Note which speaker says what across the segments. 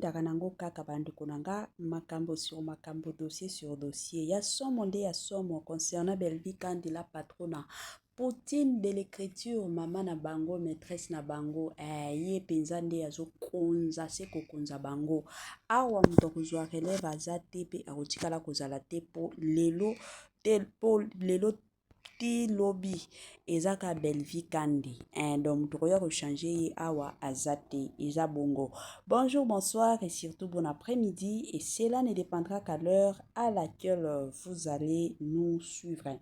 Speaker 1: toyindaka nango kaka bandeko nanga makambo sur makambo, dossier sur dossier. Ya somo nde ya somo concernant Belvi Kandi la patrona. Poutine de l'écriture, maman na bango, maîtresse na bango, ye penza nde yazo konza se kokonza bango. Awa muto kozwa relève azate pe akotikala kozala te po lelo ti lobby ezaka Belvi Kandi. Donc tokoya ko changer awa azate eza bongo. Bonjour, bonsoir et surtout bon après-midi, et cela ne dépendra qu'à l'heure à laquelle vous allez nous suivre.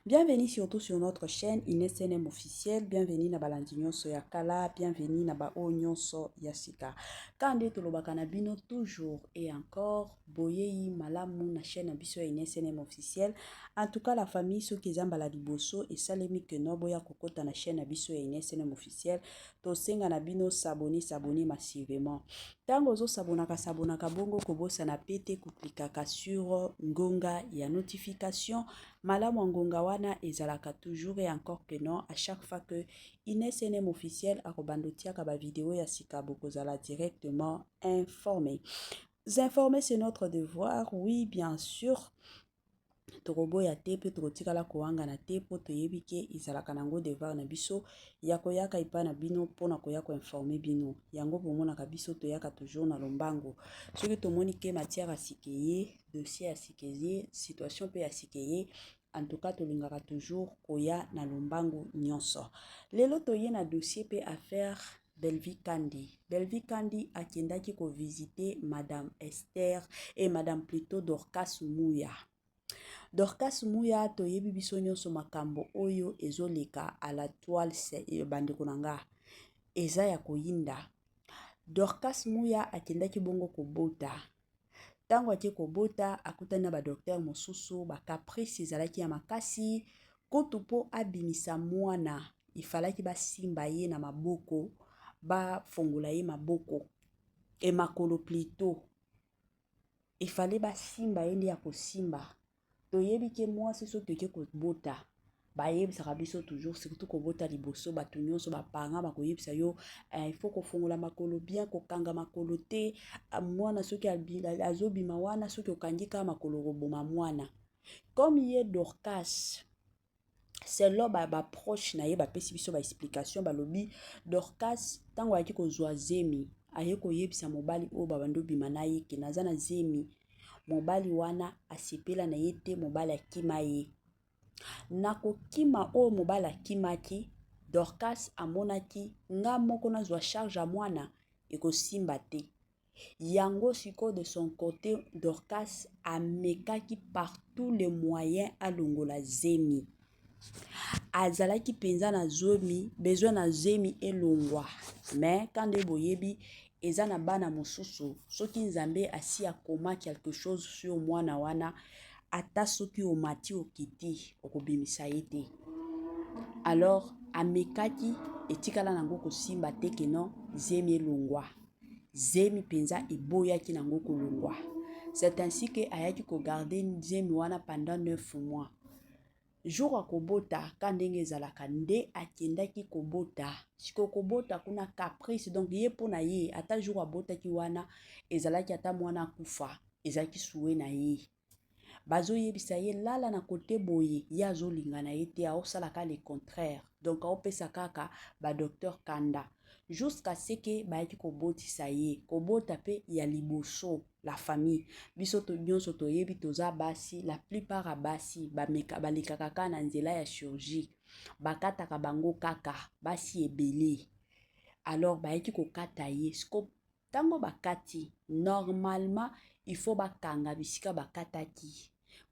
Speaker 1: Bienvenue surtout sur notre chaîne INSNM officielle. Bienvenue na balandinyo so yakala, bienvenue na ba onyo so yasika. Kande tolobaka na bino toujours et encore boyei malamu na chaîne abiso ya INSNM officielle. En tout cas la famille so kezamba la liboso et salemi que no boya kokota na chaîne abiso ya INSNM officielle. To senga na bino s'abonner massivement. Tango zo sabonaka bongo kobosa na pete kuklikaka sur ngonga ya notification. Malamu ngonga wana ezalaka toujours et encore que non, à chaque fois que INSNM officiel akobandotiaka ba vidéo ya sika bokozala directement informé. Informer c'est notre devoir, oui bien sûr. Torobo ya tepe torotikala koanga na tepo toyebike izalaka nango devoir na biso ya koyaka ipa na bino pona koyako informer bino yango bomona ka biso toyaka toujours na lombango soki tomoni ke matière asikeye dossier asikeye situation pe asikeye en tout cas tolingaka toujours koya na lombango nyonso lelo toye na dossier pe affaire Belvi Kandi. Belvi Kandi akendaki ko visiter Madame Esther et Madame plutôt Dorcas Mouya. Dorcas Mouya toyebi biso nyonso makambo oyo ezoleka à la toile bandeko nanga eza ya koyinda. Dorcas Mouya akendaki bongo kobota. Tango ake kobota akutana ba docteur mosusu ba caprice ezalaki ya makasi kutu po abimisa mwana ifalaki basimba ye na maboko ba fongola ye maboko e makolo plutôt ifale basimba ye ndi ya kosimba. Toyebi ke mwasi soki toke kobota bayebisaka biso toujours surtout kobota liboso bato nyonso bapanga bakoyebisa yo il faut kofongola makolo bien kokanga makolo te mwana soki azobima wana soki okangi kaka makolo koboma mwana comme ye Dorcas c'est là ba proche na ye bapesi biso ba explication balobi Dorcas tango ayaki kozwa zemi aye koyebisa mobali oyo babando bima na ye ke naza na zemi mobali wana asepela na ye te mobali akima ye na kokima oyo mobali akimaki Dorcas amonaki nga moko nazwa charge ya mwana ekosimba te yango siko de son côté Dorcas amekaki par tous les moyens alongola zemi azalaki penza na zomi besoin na zemi elongwa mais kande boyebi eza na bana mosusu soki nzambe asi akoma quelque chose sur mwana wana ata soki omati okiti okobimisa ye te alors amekaki etikala nango kosimba te keno zemi elongwa zemi penza eboyaki nango kolongwa c'est ainsi que ayaki kogarder zemi wana pendant 9 mois jour akobota kandenge ezalaka nde akendaki kobota siko kobota kuna caprice donc ye pona ye ata jour abotaki wana ezalaki ata mwana akufa ezalaki suwe na ye bazoyebisa ye lala na kote boye ye azolinga na ye te aosalaka le contraire donc aopesa kaka ba docteur kanda jusqu'à ce que bayaki kobotisa ye kobota pe ya liboso la famille biso to nyonso toyebi toza basi la plupart a basi balekaka kaka na nzela ya chirurgie bakataka bango kaka basi ebele alors bayaki kokata ye siko tango bakati normalement il faut bakanga bisika bakataki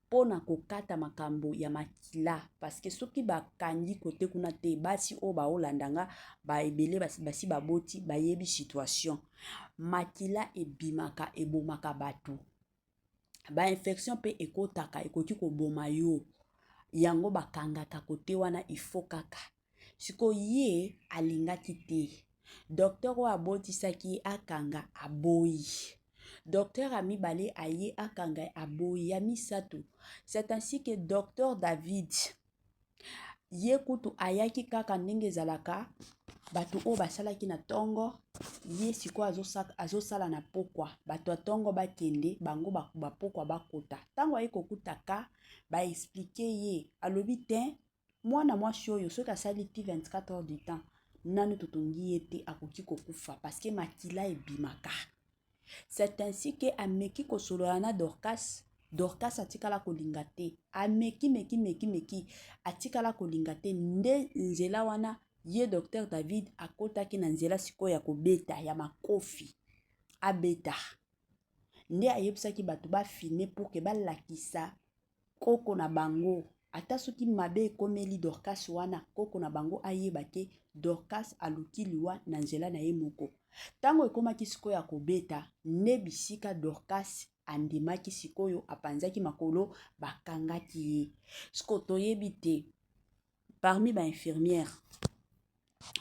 Speaker 1: pona kokata makambo ya makila parce que soki bakangi kote kuna te basi o baolandanga ba ebele basi baboti bayebi situation makila ebimaka ebomaka bato ba infection pe ekotaka ekoki koboma yo yango bakangaka kote wana il faut kaka siko ye alingaki te docteur o abotisaki akanga aboyi docteur a mibale aye akanga aboyi ya misato c'est ainsi que docteur David ye kutu ayaki kaka ndenge ezalaka bato o basala ki na tongo ye siko azosala na pokwa bato atongo bakende bango bapokwa bakota tango aye kokutaka expliquer ye alobi te mwana mwasi oyo soki asali ti 24 heures du temps nanu totongi ye te akoki kokufa parce que makila ebimaka. C'est ainsi que ameki kosolola na Dorcas atikala kolinga te meki atikala kolinga te nde nzela wana ye Dr David akotaki na nzela sikoyo ya kobeta ya makofi abeta nde ayebisaki bato bafilme pour que balakisa koko na bango ata soki mabe ekomeli Dorcas wana koko na bango ayeba ke Dorcas aluki liwa na nzela na ye moko tango ekomaki sikoyo ya kobeta nde bisika Dorcas andimaki sikoyo apanzaki makolo bakangaki ye siko toyebi te parmi ba infirmière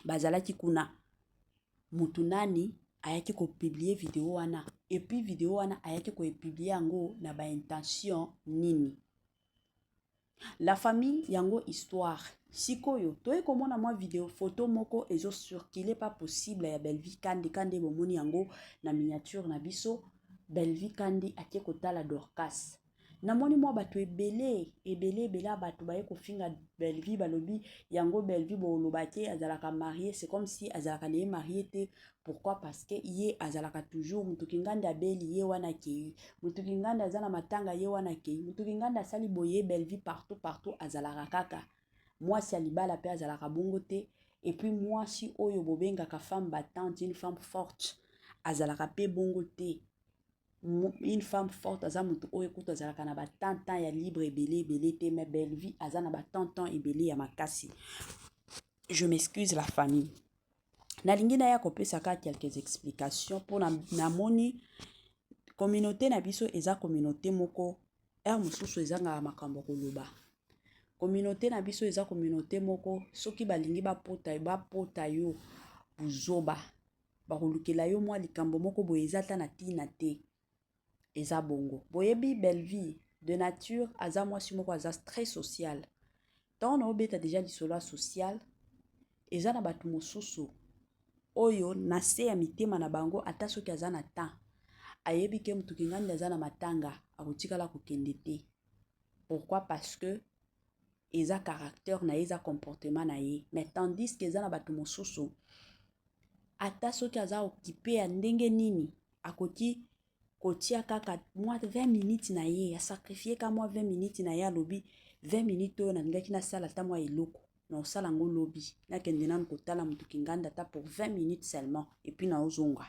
Speaker 1: bazalaki kuna mutu nani ayaki kopublie video wana et puis video wana ayaki kopublie yango na ba intention nini. La famille yango histoire sikoyo toye komona mwa video photo moko ezo circuler pas possible ya Belvi Kandi bomoni yango na miniature na biso Belvi Kandi ake kotala Dorcas namoni mwa bato ebele bato baye kofinga Belvi balobi yango Belvi boloba ke azalaka marié c'est comme si azalaka ne marié te pourquoi parce que ye azalaka toujours mutuki nganda abeli ye wana ke mutuki nganda azana matanga ye wana ke mutuki nganda sali boye Belvi partout azalaka kaka mwasi alibala pe azalaka bongo te et puis mwasi oyo bobengaka femme battante une femme forte azalaka pe bongo te. Une femme forte aza mutu oyo kuta azalaka na batantan ya libre ebele te mais Belvi aza na batantan ebele ya makasi. Je m'excuse la famille. Nalingi na ya kopesaka quelques explications pour namoni communauté na biso eza communauté moko mususu ezanga makambo koloba. Communauté na biso eza communauté moko soki balingi bapota yo buzoba bakolukela yo mwa likambo moko boye eza ta na tina te eza bongo boyebi Belvi de nature aza mwasi moko aza très social tant na obeta déjà lisolo social eza na bato mosusu oyo na se ya mitema na bango ata soki aza na temps ayebi ke mutuki nganda aza na matanga akotikala kokende te. Pourquoi? Parce que eza caractère na eza comportement na ye mais tandis que eza na bato mosusu ata soki aza occupé ya ndenge nini akoki kotia kaka mwa 20 minutes na ye ya sacrifier ka mwa 20 minutes na ye alobi 20 minutes oyo nalingaki nasala ata mwa eloko na osala ngo lobi nakende nanu kotala mutuki nganda ata pour 20 minutes seulement et puis na ozonga.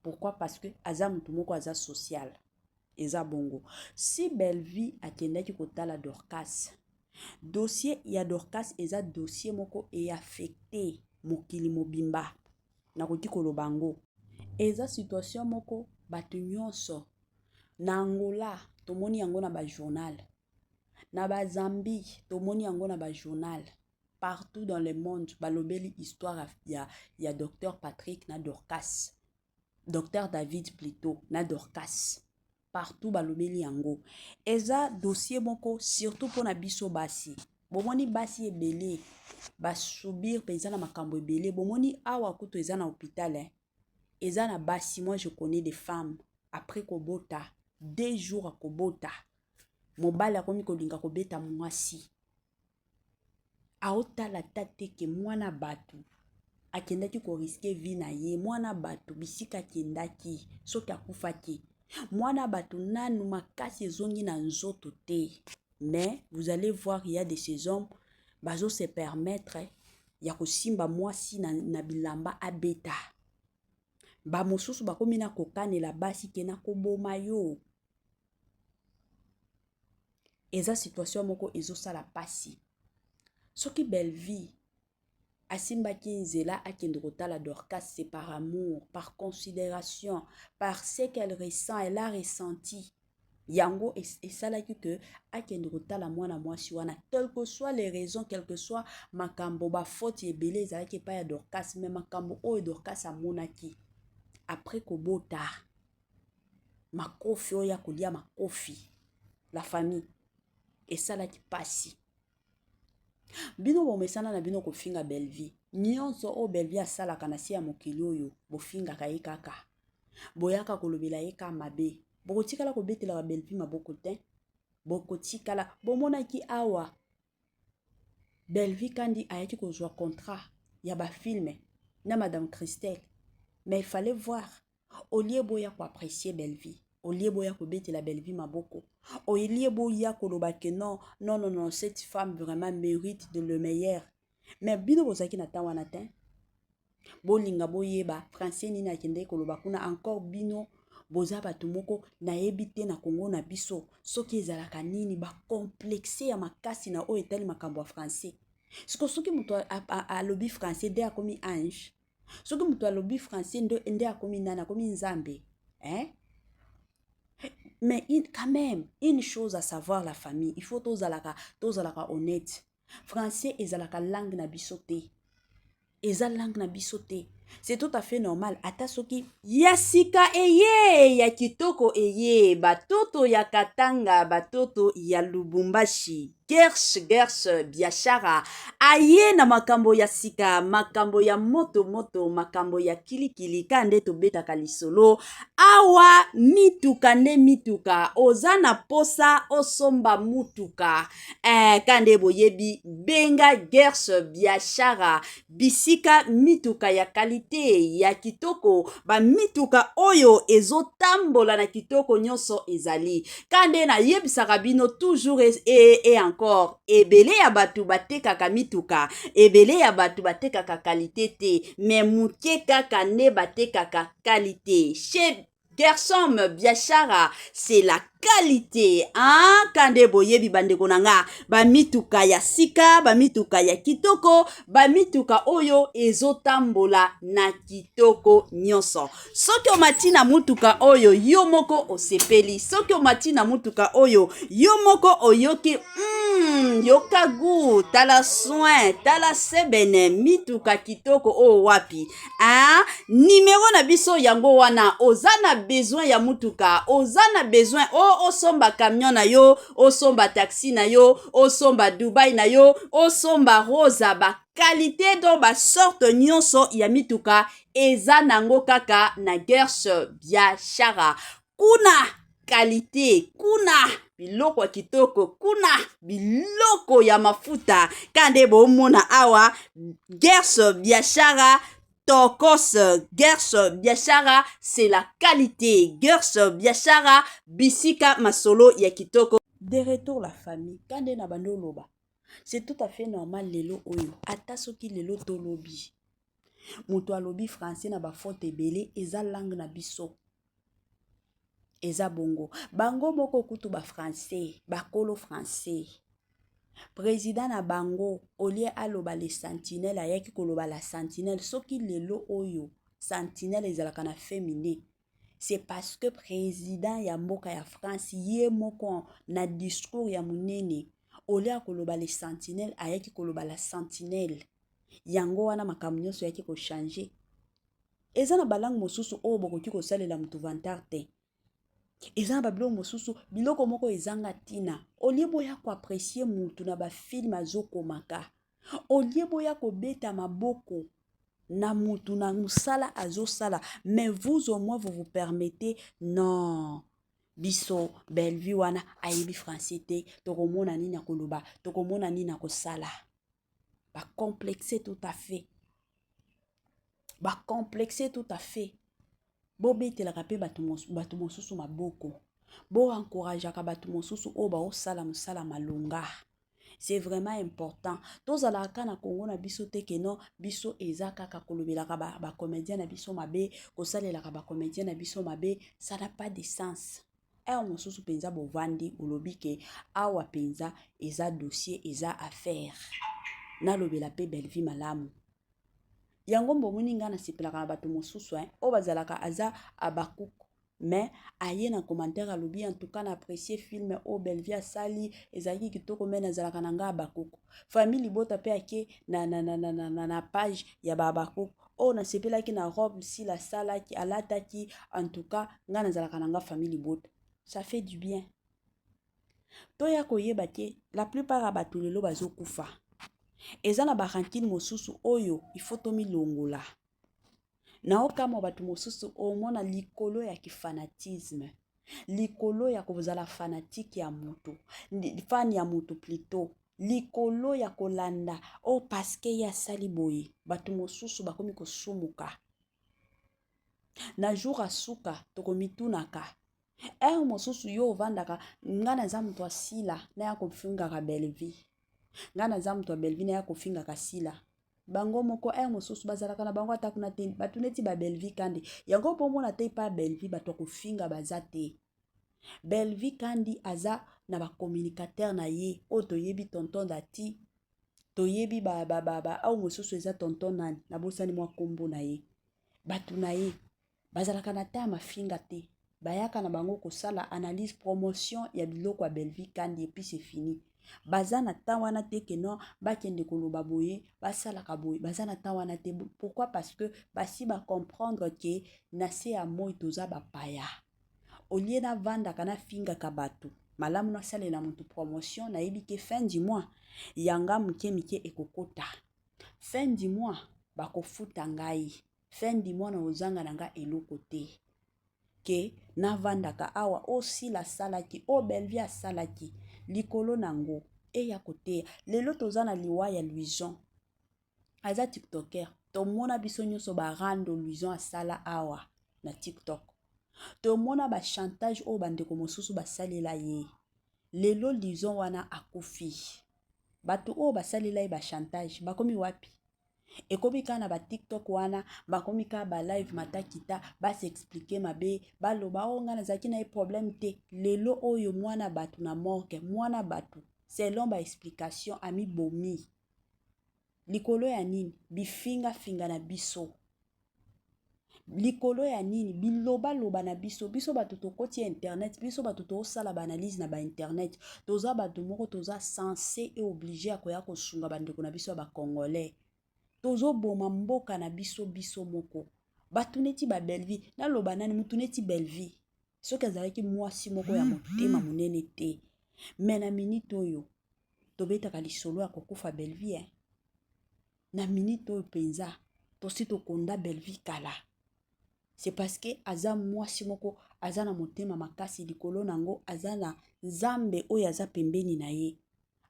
Speaker 1: Pourquoi? Parce que aza mutu moko aza social eza bongo. Si Belvi akendaki kotala Dorcas dossier ya Dorcas eza dossier moko e affecté mokili mobimba na koti kolobango eza situation moko bato nyonso na Angola tomoni yango na ba journal na ba Zambie tomoni yango na ba journal partout dans le monde balobeli histoire ya Dr Patrick na Dorcas Dr David plutôt na Dorcas partout balobeli yango eza dossier moko surtout pour na biso basi bomoni basi ebele basubir peza na makambo ebele bomoni awa kuto eza na hôpital eza na basi. Moi je connais des femmes après kobota 2 jours à kobota mobali akomi kolinga kobeta mwasi aotala tate ke mwana batu akendaki ko risquer vie na ye mwana batu bisika kendaki soki akufaki mwana batu nanu makasi ezongi na nzoto te mais vous allez voir il y a de ces hommes bazo se permettre ya kosimba mwasi na bilamba abeta ba mosusu bakomi na kokanela basi ke na koboma yo eza situation moko ezosala pasi soki Belvi asimbaki nzela akende kotala Dorcas c'est par amour par considération par ce qu'elle ressent elle a ressenti yango esalaki que akende kotala mwana mwasi wana quelles que soient les raisons quelles que soient makambo ba faute ebele ezalaki pa ya Dorcas mais makambo oyo Dorcas amonaki après kobota makofi oya kolia makofi la famille esalaki pasi bino bomesana na bino kofinga Belvi nyonso o Belleville asalaka na si ya mokili oyo bofingaka ye kaka boyaka kolobela ye ka mabe bokotikala kobetela ba Belleville maboko te bokotikala bomonaki awa Belleville kandi ayaki kozwa contrat ya ba filme na Madame Christelle mais il fallait voir au lieu boya ko apprécier Belleville au lieu boya ko betela Belleville maboko au lieu boya koloba que non cette femme vraiment mérite de le meilleur mais bino bozaki na ta wana te bolinga boyeba français nini akende koloba kuna encore bino boza bato moko nayebi te na Congo na biso soki ezalaka nini ba complexe ya makasi na oyo etali makambo ya français soki moto alobi français nde akomi ange soki moto alobi français nde akomi nani akomi nzambe hein? Mais quand même une chose à savoir la famille il faut tozalaka honnête français ezalaka langue na biso te eza langue na biso te c'est tout à fait normal ata soki ya sika eye ya kitoko eye batoto ya Katanga batoto ya Lubumbashi Gersh biashara aye na makambo ya sika makambo ya moto makambo ya kilikili kande tobetaka lisolo awa mituka nde mituka oza na posa osomba mutuka kande boyebi benga Gersh biashara bisika mituka ya kalite ya kitoko ba mituka oyo ezotambola na kitoko nyonso ezali kande na yebisaka bino toujours et encore ebele ya batu batekaka mituka ebele ya batu batekaka kalite te mais muke kaka ne batekaka kalite chez Gershom biashara c'est la qualité hein kande boyebi bandeko nanga ba mituka ya sika ba mituka ya kitoko ba mituka oyo ezotambola na kitoko nyonso soki omati na mutuka oyo yo moko osepeli soki omati na mutuka oyo yo moko oyoki yoka gu tala soin tala sebene mituka kitoko o wapi hein numéro na biso yango wana oza na besoin ya mutuka oza na besoin osomba camion na yo osomba taxi na yo osomba Dubai na yo osomba rosa ba qualité do ba sorte nyonso ya mituka eza nango kaka na Gersh biashara kuna qualité kuna biloko ya kitoko kuna biloko ya mafuta kande bomona awa Gersh biashara Tokos Gersh biashara c'est la qualité Gersh biashara bisika masolo ya kitoko de retour la famille kande na bando loba c'est tout à fait normal lelo oyo ata soki lelo tolobi moto alobi français na ba faute ebele eza langue na biso eza bongo bango moko kutu ba français bakolo français président na bango olie aloba les sentinelles ayaki koloba la sentinelle soki lelo oyo sentinelle ezalaka na féminin c'est parce que président ya mboka ya France ye moko na discours ya munene olie koloba les sentinelles ayaki koloba la sentinelle yango wana makambo nyonso yaki ko changer eza na balangue mosusu oyo bokoki kosalela mutu vantar te eza na babiloko mosusu biloko moko ezanga tina olie boya ko apprécier mutu na ba film azokomaka olie boya ko beta maboko na mutu na musala azosala mais vous au moins vous permettez non biso Belleville wana ayebi français te tokomona nini na koloba tokomona nini na kosala ba complexer tout à fait bobetelaka mpe bato mosusu maboko boencourageaka bato mosusu oyo baosala mosala malonga c'est vraiment important tozalaka na Congo na biso te keno biso eza kaka kolobelaka bacomédien na biso mabe kosalelaka bacomédien na biso mabe ça n'a pas de sens awa mosusu mpenza bovandi olobi ke awa mpenza eza dossier eza affaire nalobela mpe Belleville malamu yango mbomoni nga nasepelaka na bato mosusu oyo bazalaka aza abakuku mais aye na commentaire alobi en tout cas na apprécier film o Belleville asali ezalaki kitoko mais nazalaka na nga abakuku famille libota pe ake na page ya babakuku o nasepelaki na robe si la salaki alataki en tout cas nga nazalaka na nga famille libota ça fait du bien toya koyeba ke la plupart ya bato lelo bazokufa eza na barankine mosusu oyo ifo tomilongola. Na okama batu mosusu omona likolo ya kifanatisme, likolo ya kozala fanatique ya mutu, fan ya mutu plutôt, likolo ya kolanda o paske ya sali boye, batu mosusu bakomi kosumuka. Na jour asuka tokomitunaka mosusu yo ovandaka ngana za mutu asila na ya kofingaka belle vie, ngana za mutu belle vie na ya kofingaka sila. Bango moko mosusu bazalaka na bango atakuna te batu neti ba belle vie kandi yango pomona te pa belle vie batu kofinga bazate. Belle vie kandi aza na ba communicateur na ye o toyebi tonton dati, toyebi au mosusu eza tonton nani na bosani mwa kombo na ye. Batu na ye bazalaka na ta mafinga te, bayaka na bango kosala analyse promotion ya biloko ya belle vie kandi et puis c'est fini. Baza na ta wana te ke non bakende koloba boye basala ka boye, baza na ta wana te. Pourquoi? Parce que basi ba comprendre que na se ya moi toza ba paya. Olie na vanda kana finga ka batu malamu na sale na mutu promotion na yebi ke fin du mois yanga mike ekokota, fin du mois bakofuta ngai, fin du mois na ozanga nanga eloko te ke na vanda ka awa osi la salaki o belvia salaki likolo nango ya kote. Lelo toza na liwa ya Luison aza tiktoker, tomona biso nyonso ba rando Luison asala awa na TikTok, tomona ba chantage o bandeko mosusu basalela ye. Lelo Luison wana akufi, batu o basalela ye ba chantage bakomi wapi? Ekomi kana ba TikTok wana bakomi ka ba live matakita bas expliquer mabe baloba o ngana zaki na problème te. Lelo oyo mwana batu na morgue, mwana batu selon ba explication ami bomi likolo ya nini? Bifinga finga na biso likolo ya nini? Biloba loba na biso batu tokoti internet, biso batu to sala ba analyse na ba internet, toza batu moko toza censé et obligé akoya kosunga bandeko na biso ba congolais. Tozo boma mboka na biso moko. Batu neti ba belle vie na loba nani mutu neti belle vie soki azalaki mwasi moko ya motema munene te. Mena minute oyo tobetaka lisolo ya kokufa belle vie na minute oyo penza tosi tokonda belle vie kala. C'est parce que aza mwasi moko aza na motema makasi likolo nango, aza na nzambe oyo aza pembeni na ye,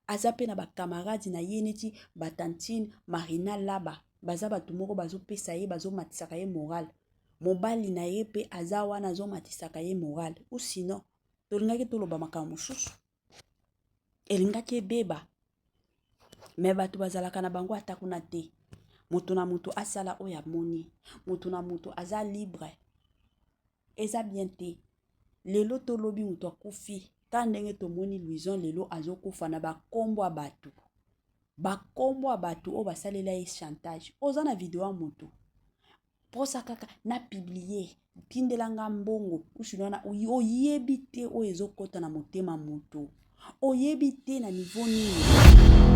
Speaker 1: aza pe na ba camarades na ye neti Batantine Marina Laba, baza batu moko bazo pesa ye, bazo matisaka ye moral. Mobali na ye pe aza wana zo matisaka ye moral. Ou sinon tolingaki toloba makambo mosusu elingaki ebeba. Me batu bazalaka na bango atakuna te. Mutu na mutu asala oya moni, mutu na mutu aza libre. Eza bien te. Lelo tolobi mutu akufi kandenge tomoni Luison lelo azokufa na bakombo ya batu. Bakombo ya batu o basalela ye chantage. Oza na video ya mutu posa kaka na publier tindelanga mbongo usinona oyebi te o ezokota na motema mutu, oyebi te na niveau nini